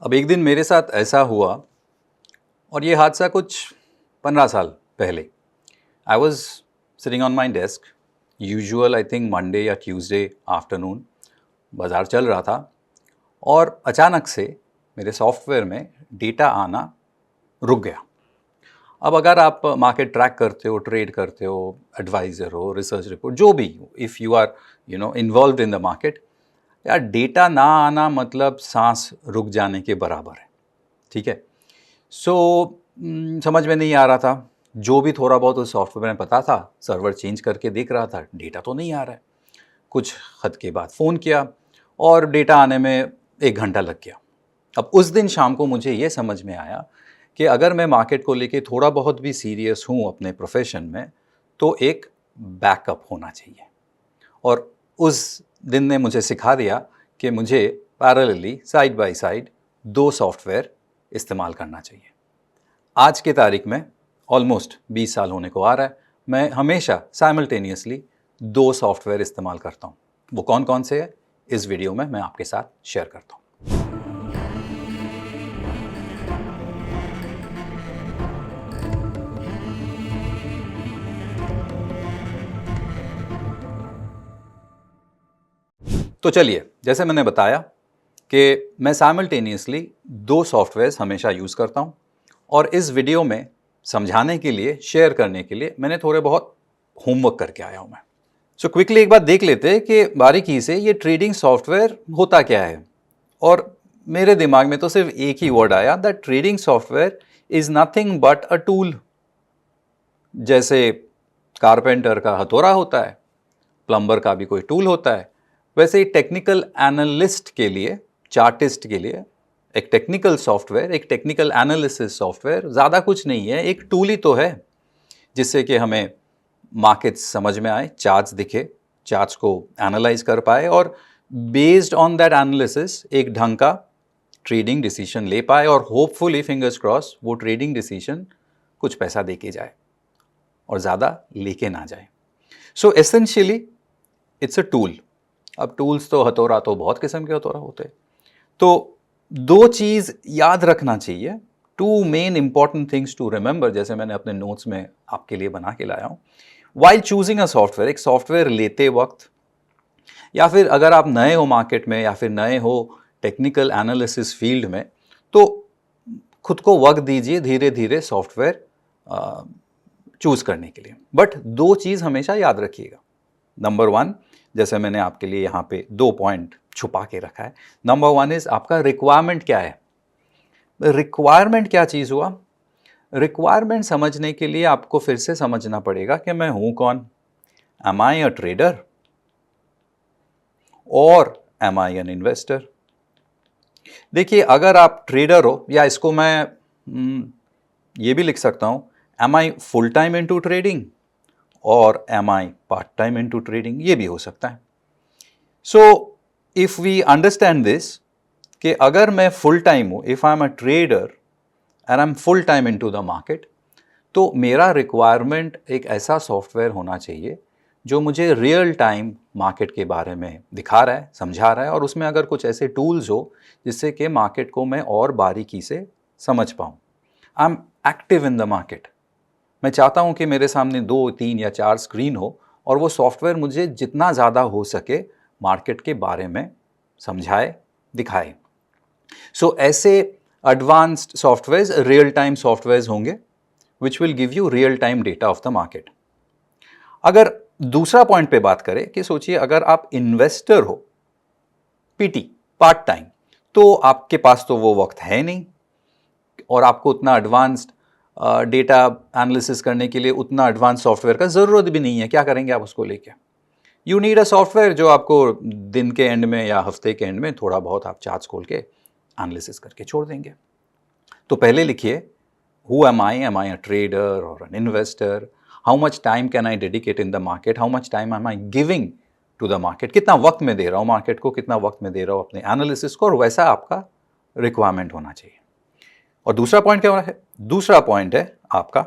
अब एक दिन मेरे साथ ऐसा हुआ और ये हादसा कुछ 15 साल पहले। I was sitting on my desk, usual I think Monday या ट्यूसडे आफ्टरनून, बाज़ार चल रहा था और अचानक से मेरे सॉफ्टवेयर में डेटा आना रुक गया। अब अगर आप मार्केट ट्रैक करते हो, ट्रेड करते हो, एडवाइज़र हो, रिसर्च रिपोर्ट जो भी, if you are involved in the market, या डेटा ना आना मतलब सांस रुक जाने के बराबर है। ठीक है। सो समझ में नहीं आ रहा था। जो भी थोड़ा बहुत उस सॉफ्टवेयर में पता था, सर्वर चेंज करके देख रहा था, डेटा तो नहीं आ रहा है। कुछ हद के बाद फ़ोन किया और डेटा आने में 1 घंटा लग गया। अब उस दिन शाम को मुझे ये समझ में आया कि अगर मैं मार्केट को लेके थोड़ा बहुत भी सीरियस हूँ अपने प्रोफेशन में, तो एक बैकअप होना चाहिए। और उस दिन ने मुझे सिखा दिया कि मुझे parallelly side by side 2 software इस्तेमाल करना चाहिए। आज की तारीख में ऑलमोस्ट 20 साल होने को आ रहा है, मैं हमेशा साइमल्टेनियसली 2 सॉफ्टवेयर इस्तेमाल करता हूँ। वो कौन कौन से है, इस वीडियो में मैं आपके साथ शेयर करता हूँ। तो चलिए, जैसे मैंने बताया कि मैं साइमल्टेनियसली 2 सॉफ्टवेयर्स हमेशा यूज़ करता हूँ और इस वीडियो में समझाने के लिए, शेयर करने के लिए मैंने थोड़े बहुत होमवर्क करके आया हूँ मैं। सो क्विकली एक बात देख लेते हैं कि बारीकी से ये ट्रेडिंग सॉफ्टवेयर होता क्या है। और मेरे दिमाग में तो सिर्फ एक ही वर्ड आया, that trading software is nothing but a tool. जैसे कारपेंटर का हथौड़ा होता है, प्लम्बर का भी कोई टूल होता है, वैसे ही टेक्निकल एनालिस्ट के लिए, चार्टिस्ट के लिए एक टेक्निकल सॉफ्टवेयर, एक टेक्निकल एनालिसिस सॉफ्टवेयर ज़्यादा कुछ नहीं है, एक टूल ही तो है जिससे कि हमें मार्केट्स समझ में आए, चार्ट्स दिखे, चार्ट्स को एनालाइज कर पाए और बेस्ड ऑन दैट एनालिसिस एक ढंग का ट्रेडिंग डिसीजन ले पाए और होपफुली फिंगर्स क्रॉस वो ट्रेडिंग डिसीजन कुछ पैसा दे के जाए और ज़्यादा लेके ना जाए। So essentially it's a tool. अब टूल्स तो हथौड़ा तो बहुत किस्म के हथौड़ा होते हैं। तो 2 चीज़ याद रखना चाहिए, 2 main important things to remember, जैसे मैंने अपने नोट्स में आपके लिए बना के लाया हूँ। वाइल चूजिंग अ सॉफ्टवेयर, एक सॉफ्टवेयर लेते वक्त, या फिर अगर आप नए हो मार्केट में या फिर नए हो टेक्निकल एनालिसिस फील्ड में, तो खुद को वक्त दीजिए धीरे धीरे सॉफ्टवेयर चूज करने के लिए। बट 2 चीज़ हमेशा याद रखिएगा। नंबर 1, जैसे मैंने आपके लिए यहाँ पे 2 पॉइंट छुपा के रखा है। नंबर 1 इज आपका रिक्वायरमेंट क्या है। रिक्वायरमेंट क्या चीज़ हुआ? रिक्वायरमेंट समझने के लिए आपको फिर से समझना पड़ेगा कि मैं हूँ कौन। एम आई अ ट्रेडर और एम आई एन इन्वेस्टर? देखिए, अगर आप ट्रेडर हो, या इसको मैं ये भी लिख सकता हूँ, am I full time into trading और am I part time into trading, ये भी हो सकता है। So if we understand this, कि अगर मैं फुल टाइम हूँ, if I am a trader and I am full time into the market, तो मेरा रिक्वायरमेंट एक ऐसा सॉफ्टवेयर होना चाहिए जो मुझे रियल टाइम मार्केट के बारे में दिखा रहा है, समझा रहा है, और उसमें अगर कुछ ऐसे टूल्स हो जिससे कि मार्केट को मैं और बारीकी से समझ पाऊँ। I am active in the market. मैं चाहता हूं कि मेरे सामने 2, 3 या 4 स्क्रीन हो और वो सॉफ्टवेयर मुझे जितना ज़्यादा हो सके मार्केट के बारे में समझाए, दिखाए। सो ऐसे advanced softwares real time softwares होंगे which will give you real time data of the market. अगर दूसरा पॉइंट पे बात करें कि सोचिए अगर आप इन्वेस्टर हो, पीटी, पार्ट टाइम, तो आपके पास तो वो वक्त है नहीं और आपको उतना एडवांस्ड डेटा एनालिसिस करने के लिए उतना एडवांस सॉफ्टवेयर का ज़रूरत भी नहीं है। क्या करेंगे आप उसको लेके? यू नीड अ सॉफ्टवेयर जो आपको दिन के एंड में या हफ्ते के एंड में थोड़ा बहुत आप चार्ट्स खोल के एनालिसिस करके छोड़ देंगे। तो पहले लिखिए, who am I a trader और an investor? How much time can I dedicate in the market? How much time am I giving to the market? कितना वक्त मैं दे रहा हूँ मार्केट को, कितना वक्त मैं दे रहा हूँ अपने एनालिसिस को, और वैसा आपका रिक्वायरमेंट होना चाहिए। और दूसरा पॉइंट क्या है? दूसरा पॉइंट है आपका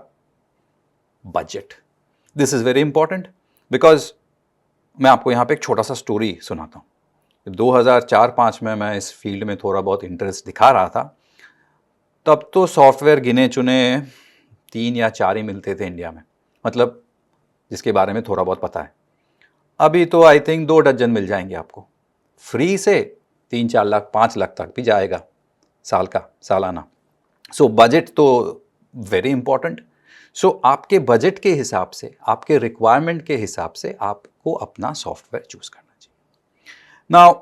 budget. This is very important because मैं आपको यहां पे एक छोटा सा स्टोरी सुनाता हूं। 2004-5 में मैं इस फील्ड में थोड़ा बहुत इंटरेस्ट दिखा रहा था, तब तो सॉफ्टवेयर गिने चुने 3 या 4 ही मिलते थे इंडिया में, मतलब जिसके बारे में थोड़ा बहुत पता है। अभी तो आई थिंक 2 डजन मिल जाएंगे आपको फ्री से, 3-4 लाख 5 लाख तक भी जाएगा सालाना। सो बजट तो वेरी इंपॉर्टेंट। सो आपके बजट के हिसाब से, आपके रिक्वायरमेंट के हिसाब से आपको अपना सॉफ्टवेयर चूज करना चाहिए। नाउ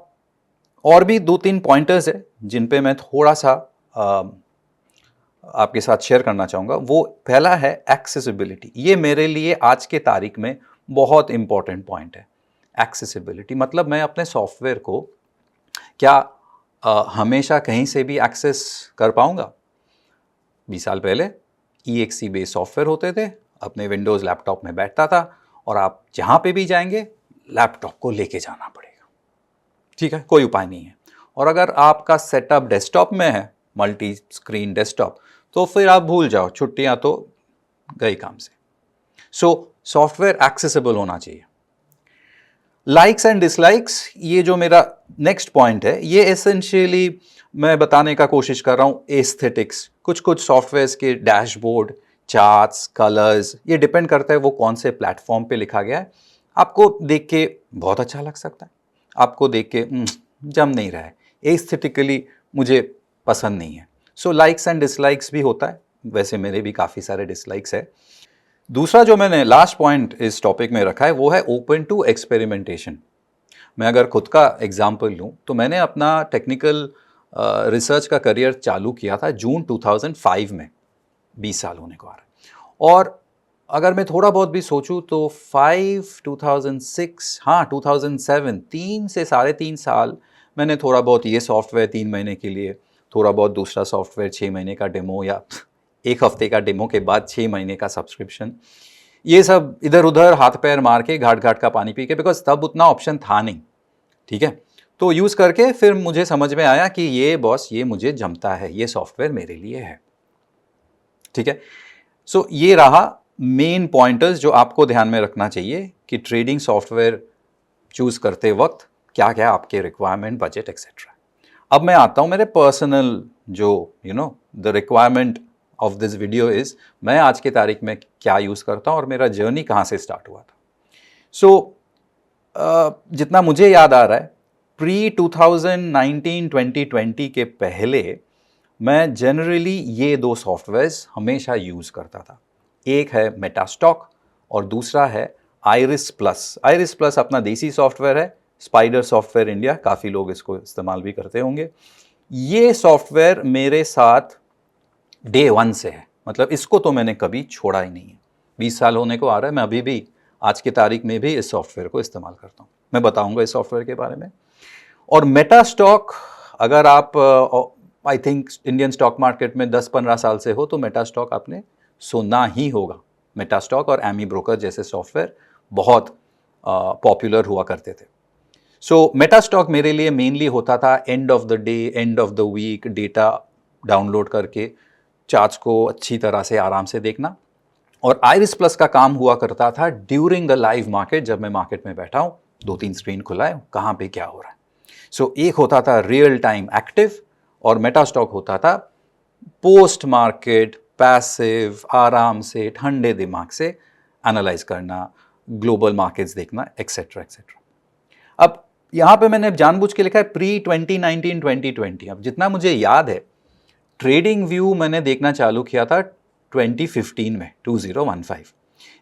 और भी 2-3 पॉइंटर्स है जिन पे मैं थोड़ा सा आपके साथ शेयर करना चाहूँगा। वो पहला है एक्सेसिबिलिटी। ये मेरे लिए आज के तारीख में बहुत इंपॉर्टेंट पॉइंट है। एक्सेसिबिलिटी मतलब मैं अपने सॉफ्टवेयर को क्या हमेशा कहीं से भी एक्सेस कर पाऊँगा? 20 साल पहले EXE बेस्ड सॉफ्टवेयर होते थे, अपने विंडोज़ लैपटॉप में बैठता था और आप जहाँ पे भी जाएंगे लैपटॉप को लेके जाना पड़ेगा। ठीक है, कोई उपाय नहीं है। और अगर आपका सेटअप डेस्कटॉप में है, मल्टी स्क्रीन डेस्कटॉप, तो फिर आप भूल जाओ, छुट्टियां तो गई काम से। सो सॉफ्टवेयर एक्सेसिबल होना चाहिए। लाइक्स एंड डिसलाइक्स, ये जो मेरा नेक्स्ट पॉइंट है, ये एसेंशियली मैं बताने का कोशिश कर रहा हूँ एस्थेटिक्स। कुछ सॉफ्टवेयर्स के डैशबोर्ड, चार्ट्स, कलर्स, ये डिपेंड करता है वो कौन से प्लेटफॉर्म पे लिखा गया है। आपको देख के बहुत अच्छा लग सकता है, आपको देख के जम नहीं रहा है, एस्थेटिकली मुझे पसंद नहीं है। सो लाइक्स एंड डिसलाइक्स भी होता है, वैसे मेरे भी काफ़ी सारे डिसलाइक्स है। दूसरा जो मैंने लास्ट पॉइंट इस टॉपिक में रखा है वो है ओपन टू एक्सपेरिमेंटेशन। मैं अगर खुद का एग्जाम्पल लूँ तो मैंने अपना टेक्निकल रिसर्च का करियर चालू किया था जून 2005 में, 20 साल होने को आ रहा है। और अगर मैं थोड़ा बहुत भी सोचूं तो 2006, हाँ 2007, 3 से 3.5 साल मैंने थोड़ा बहुत ये सॉफ्टवेयर 3 महीने के लिए, थोड़ा बहुत दूसरा सॉफ्टवेयर 6 महीने का डेमो, या 1 हफ्ते का डेमो के बाद 6 महीने का सब्सक्रिप्शन, ये सब इधर उधर हाथ पैर मार के, घाट घाट का पानी पी के, बिकॉज तब उतना ऑप्शन था नहीं। ठीक है, तो यूज़ करके फिर मुझे समझ में आया कि ये बॉस, ये मुझे जमता है, ये सॉफ्टवेयर मेरे लिए है। ठीक है, सो ये रहा मेन पॉइंटर्स जो आपको ध्यान में रखना चाहिए कि ट्रेडिंग सॉफ्टवेयर चूज करते वक्त क्या क्या आपके रिक्वायरमेंट, बजट एक्सेट्रा। अब मैं आता हूं मेरे पर्सनल जो the requirement of this video is, मैं आज की तारीख में क्या यूज़ करता हूं और मेरा जर्नी कहाँ से स्टार्ट हुआ था। सो जितना मुझे याद आ रहा है, प्री 2019 2020 के पहले मैं जनरली ये 2 सॉफ्टवेयर्स हमेशा यूज़ करता था। एक है मेटास्टॉक और दूसरा है आइरिस प्लस। आइरिस प्लस अपना देसी सॉफ्टवेयर है, स्पाइडर सॉफ्टवेयर इंडिया, काफ़ी लोग इसको इस्तेमाल भी करते होंगे। ये सॉफ्टवेयर मेरे साथ डे 1 से है, मतलब इसको तो मैंने कभी छोड़ा ही नहीं है। 20 साल होने को आ रहा है, मैं अभी भी आज की तारीख में भी इस सॉफ्टवेयर को इस्तेमाल करता हूँ। मैं बताऊँगा इस सॉफ्टवेयर के बारे में। और मेटास्टॉक, अगर आप I think Indian stock market में 10-15 साल से हो तो मेटास्टॉक आपने सुना ही होगा। मेटास्टॉक और एमी ब्रोकर जैसे सॉफ्टवेयर बहुत पॉपुलर हुआ करते थे। सो मेटास्टॉक मेरे लिए मेनली होता था end of the day, end of the week data download करके चार्ट्स को अच्छी तरह से आराम से देखना। और आइरिस प्लस का काम हुआ करता था ड्यूरिंग द लाइव मार्केट, जब मैं मार्केट में बैठा हूँ, 2-3 स्क्रीन खुला है, कहाँ पे क्या हो रहा है। सो एक होता था रियल टाइम एक्टिव और मेटास्टॉक होता था पोस्ट मार्केट पैसिव, आराम से ठंडे दिमाग से एनालाइज करना, ग्लोबल मार्केट्स देखना, एक्सेट्रा एक्सेट्रा। अब यहाँ पे मैंने जानबूझ के लिखा है प्री 2019 2020। अब जितना मुझे याद है, ट्रेडिंग व्यू मैंने देखना चालू किया था 2015 में, 2015।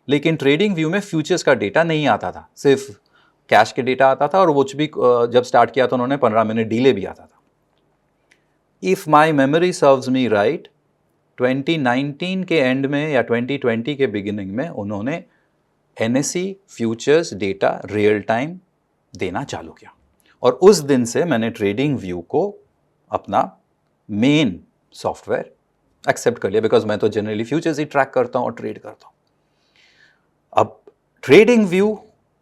लेकिन ट्रेडिंग व्यू में फ्यूचर्स का डेटा नहीं आता था, सिर्फ कैश के डेटा आता था, और वो भी जब स्टार्ट किया तो उन्होंने 15 मिनट डिले भी आता था। If my memory serves me right, 2019 के एंड में या 2020 के बिगिनिंग में उन्होंने NSE futures data real time देना चालू किया, और उस दिन से मैंने ट्रेडिंग व्यू को अपना मेन सॉफ्टवेयर एक्सेप्ट कर लिया, बिकॉज मैं तो जनरली फ्यूचर्स ही ट्रैक करता हूँ और ट्रेड करता हूँ। अब ट्रेडिंग व्यू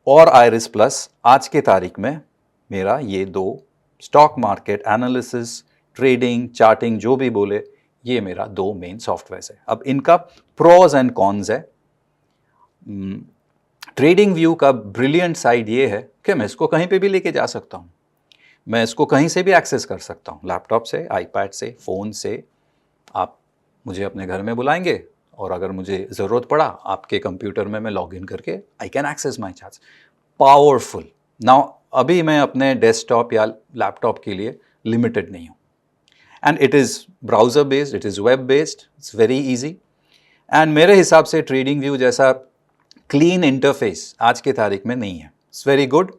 और आइरिस प्लस आज के तारीख में मेरा ये 2 stock market analysis, trading, charting, जो भी बोले, ये मेरा 2 मेन सॉफ्टवेयर है। अब इनका प्रोज एंड कॉन्स है। ट्रेडिंग व्यू का ब्रिलियंट साइड ये है कि मैं इसको कहीं पे भी लेके जा सकता हूँ। मैं इसको कहीं से भी एक्सेस कर सकता हूँ, लैपटॉप से, आईपैड से, फ़ोन से। आप मुझे अपने घर में बुलाएंगे और अगर मुझे ज़रूरत पड़ा आपके कंप्यूटर में मैं लॉग इन करके I can access my charts. Powerful. Now अभी मैं अपने डेस्कटॉप या लैपटॉप के लिए लिमिटेड नहीं हूँ, and it is browser based, it is web based, it's very easy. And मेरे हिसाब से ट्रेडिंग व्यू जैसा क्लीन इंटरफेस आज की तारीख में नहीं है। It's very good,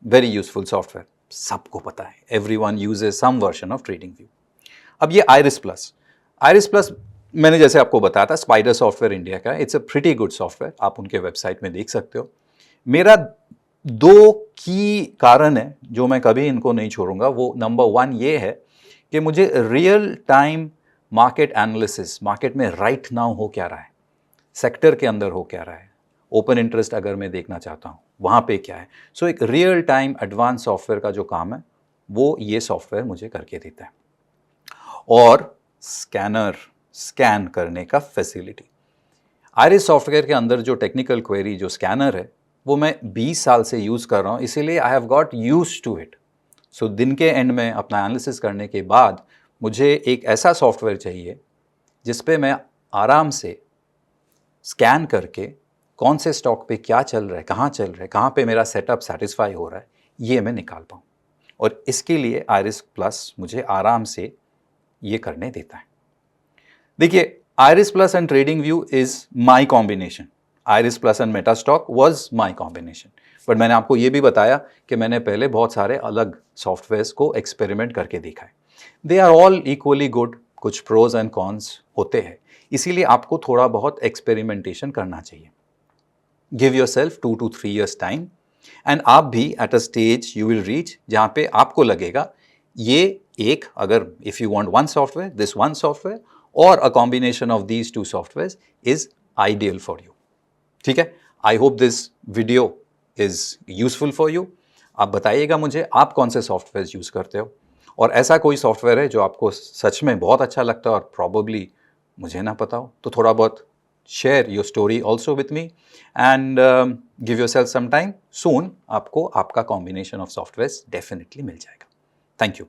very useful software, सबको पता है, everyone uses some version of trading view. अब ये आइरिस प्लस मैंने जैसे आपको बताया था, स्पाइडर सॉफ्टवेयर इंडिया का, it's a pretty good software, आप उनके वेबसाइट में देख सकते हो। मेरा 2 की कारण है जो मैं कभी इनको नहीं छोड़ूंगा। वो नंबर 1 ये है कि मुझे real time market analysis, market में राइट नाउ हो क्या रहा है, सेक्टर के अंदर हो क्या रहा है, ओपन इंटरेस्ट अगर मैं देखना चाहता हूँ वहाँ पे क्या है। सो एक रियल टाइम एडवांस सॉफ्टवेयर का जो काम है वो ये सॉफ्टवेयर मुझे करके देता है। और स्कैन करने का फैसिलिटी, आइरिस सॉफ्टवेयर के अंदर जो टेक्निकल क्वेरी, जो स्कैनर है, वो मैं 20 साल से यूज़ कर रहा हूँ, इसीलिए I have got used to it. So दिन के एंड में अपना एनालिसिस करने के बाद मुझे एक ऐसा सॉफ्टवेयर चाहिए जिस पे मैं आराम से स्कैन करके कौन से स्टॉक पे क्या चल रहा है, कहाँ चल रहा है, कहाँ पे मेरा सेटअप सेटिस्फाई हो रहा है, ये मैं निकाल पाऊँ। और इसके लिए आइरिस प्लस मुझे आराम से ये करने देता है। देखिए, Iris Plus and Trading View is my combination. Iris Plus and MetaStock was my combination. But मैंने आपको ये भी बताया कि मैंने पहले बहुत सारे अलग सॉफ्टवेयर्स को एक्सपेरिमेंट करके देखा है। They are all equally good, कुछ प्रोज एंड कॉन्स होते हैं, इसीलिए आपको थोड़ा बहुत एक्सपेरिमेंटेशन करना चाहिए। Give yourself 2 to 3 years time, and आप भी at a stage you will reach जहाँ पे आपको लगेगा ये एक, अगर if you want one software, this one software और a combination of these 2 software is ideal for you. ठीक है, I hope this video is useful for you. आप बताइएगा मुझे आप कौन से सॉफ्टवेयर यूज करते हो, और ऐसा कोई सॉफ्टवेयर है जो आपको सच में बहुत अच्छा लगता है और प्रॉबेबली मुझे ना पता हो, तो थोड़ा बहुत share your story also with me and give yourself some time. Soon आपको आपका कॉम्बिनेशन ऑफ सॉफ्टवेयर डेफिनेटली मिल जाएगा। Thank you.